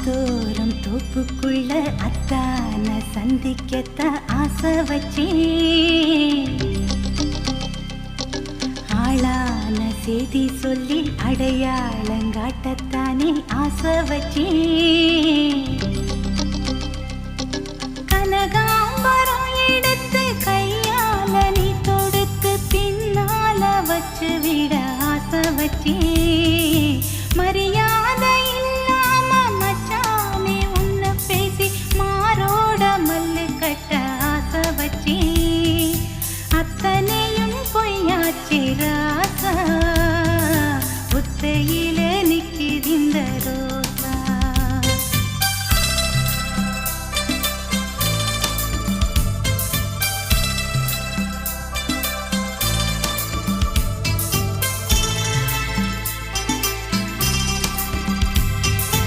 தினந்தோறும் தோப்புக்குள்ள அத்தான சந்திக்கத்தான் ஆசை வச்சேன். ஆளான செய்தி சொல்லி அடையாளங்காட்டத்தானே ஆசை வச்சேன். கனகாம்பரம் எடுத்து கையால நீ தொடுத்து பின்னால வச்சு விட ஆசை வச்சேன். மரியா